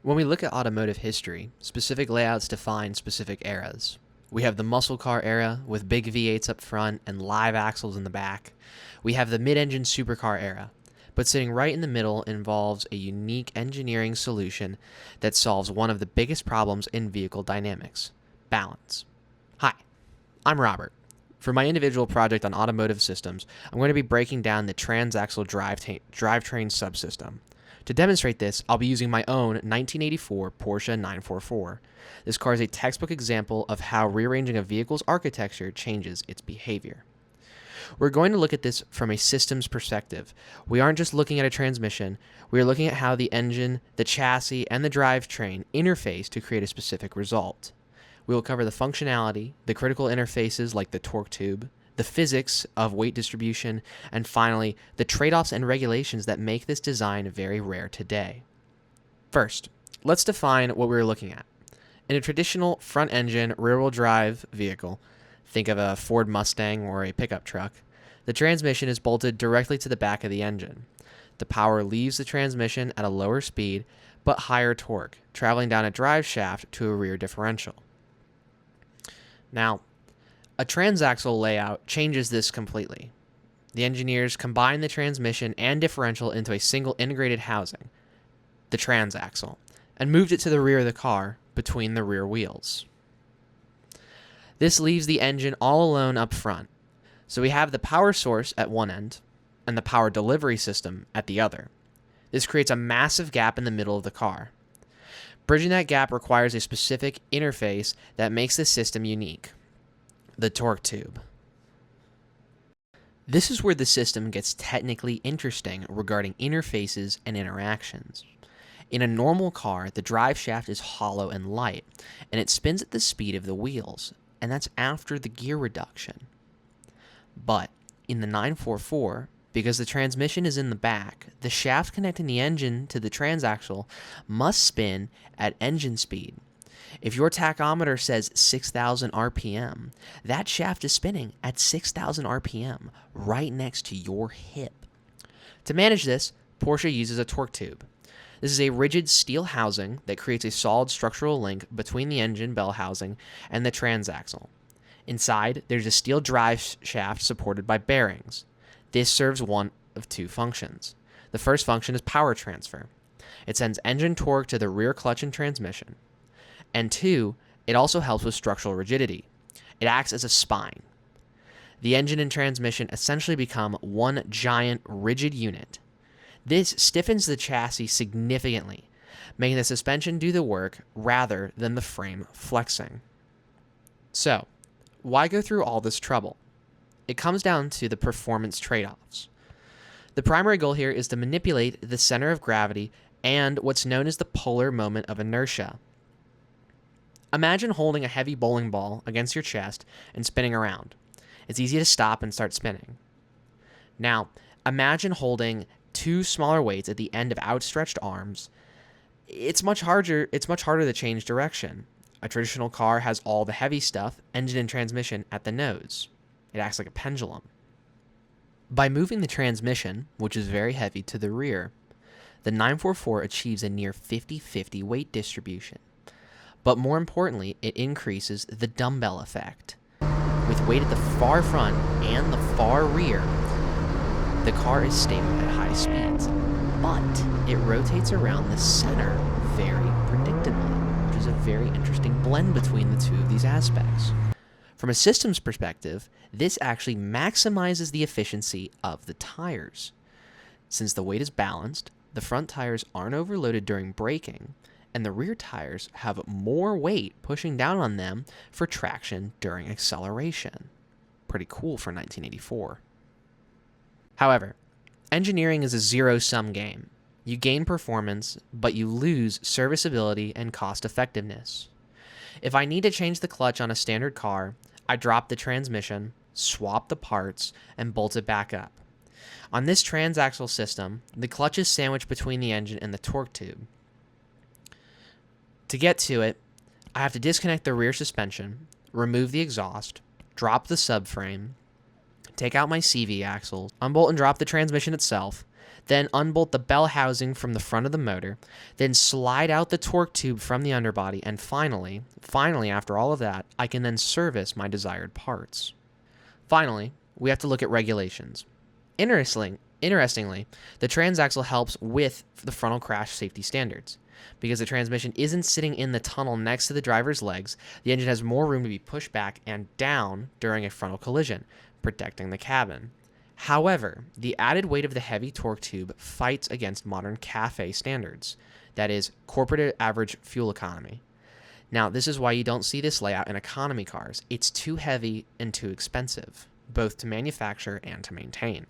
When we look at automotive history, specific layouts define specific eras. We have the muscle car era with big V8s up front and live axles in the back. We have the mid-engine supercar era, but sitting right in the middle involves a unique engineering solution that solves one of the biggest problems in vehicle dynamics: balance. Hi, I'm Robert. For my individual project on automotive systems, I'm going to be breaking down the Transaxle drivetrain subsystem. To demonstrate this, I'll be using my own 1984 Porsche 944. This car is a textbook example of how rearranging a vehicle's architecture changes its behavior. We're going to look at this from a systems perspective. We aren't just looking at a transmission, we are looking at how the engine, the chassis, and the drivetrain interface to create a specific result. We will cover the functionality, the critical interfaces like the torque tube, the physics of weight distribution, and finally, the trade-offs and regulations that make this design very rare today. First, let's define what we're looking at. In a traditional front-engine, rear-wheel drive vehicle, think of a Ford Mustang or a pickup truck, the transmission is bolted directly to the back of the engine. The power leaves the transmission at a lower speed, but higher torque, traveling down a drive shaft to a rear differential. Now, a transaxle layout changes this completely. The engineers combined the transmission and differential into a single integrated housing, the transaxle, and moved it to the rear of the car between the rear wheels. This leaves the engine all alone up front. So we have the power source at one end and the power delivery system at the other. This creates a massive gap in the middle of the car. Bridging that gap requires a specific interface that makes the system unique: the torque tube. This is where the system gets technically interesting regarding interfaces and interactions. In a normal car, the drive shaft is hollow and light, and it spins at the speed of the wheels, and that's after the gear reduction. But in the 944, because the transmission is in the back, the shaft connecting the engine to the transaxle must spin at engine speed. If your tachometer says 6,000 RPM, that shaft is spinning at 6,000 RPM right next to your hip. To manage this, Porsche uses a torque tube. This is a rigid steel housing that creates a solid structural link between the engine bell housing and the transaxle. Inside, there's a steel drive shaft supported by bearings. This serves one of two functions. The first function is power transfer. It sends engine torque to the rear clutch and transmission. And two, it also helps with structural rigidity. It acts as a spine. The engine and transmission essentially become one giant rigid unit. This stiffens the chassis significantly, making the suspension do the work rather than the frame flexing. So, why go through all this trouble? It comes down to the performance trade-offs. The primary goal here is to manipulate the center of gravity and what's known as the polar moment of inertia. Imagine holding a heavy bowling ball against your chest and spinning around. It's easy to stop and start spinning. Now, imagine holding two smaller weights at the end of outstretched arms. It's much harder to change direction. A traditional car has all the heavy stuff, engine and transmission, at the nose. It acts like a pendulum. By moving the transmission, which is very heavy, to the rear, the 944 achieves a near 50-50 weight distribution. But more importantly, it increases the dumbbell effect. With weight at the far front and the far rear, the car is stable at high speeds, but it rotates around the center very predictably, which is a very interesting blend between the two of these aspects. From a systems perspective, this actually maximizes the efficiency of the tires. Since the weight is balanced, the front tires aren't overloaded during braking, and the rear tires have more weight pushing down on them for traction during acceleration. Pretty cool for 1984. However, engineering is a zero-sum game. You gain performance, but you lose serviceability and cost effectiveness. If I need to change the clutch on a standard car, I drop the transmission, swap the parts, and bolt it back up. On this transaxle system, the clutch is sandwiched between the engine and the torque tube. To get to it, I have to disconnect the rear suspension, remove the exhaust, drop the subframe, take out my CV axle, unbolt and drop the transmission itself, then unbolt the bell housing from the front of the motor, then slide out the torque tube from the underbody, and finally, after all of that, I can then service my desired parts. Finally, we have to look at regulations. Interestingly, the Transaxle helps with the frontal crash safety standards. Because the transmission isn't sitting in the tunnel next to the driver's legs, the engine has more room to be pushed back and down during a frontal collision, protecting the cabin. However, the added weight of the heavy torque tube fights against modern CAFE standards, that is, corporate average fuel economy. Now, this is why you don't see this layout in economy cars. It's too heavy and too expensive, both to manufacture and to maintain.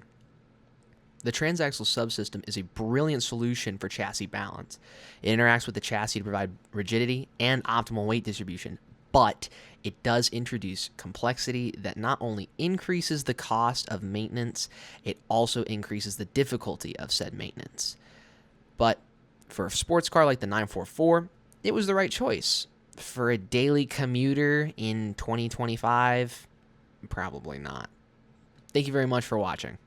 The Transaxle subsystem is a brilliant solution for chassis balance. It interacts with the chassis to provide rigidity and optimal weight distribution, but it does introduce complexity that not only increases the cost of maintenance, it also increases the difficulty of said maintenance. But for a sports car like the 944, it was the right choice. For a daily commuter in 2025, probably not. Thank you very much for watching.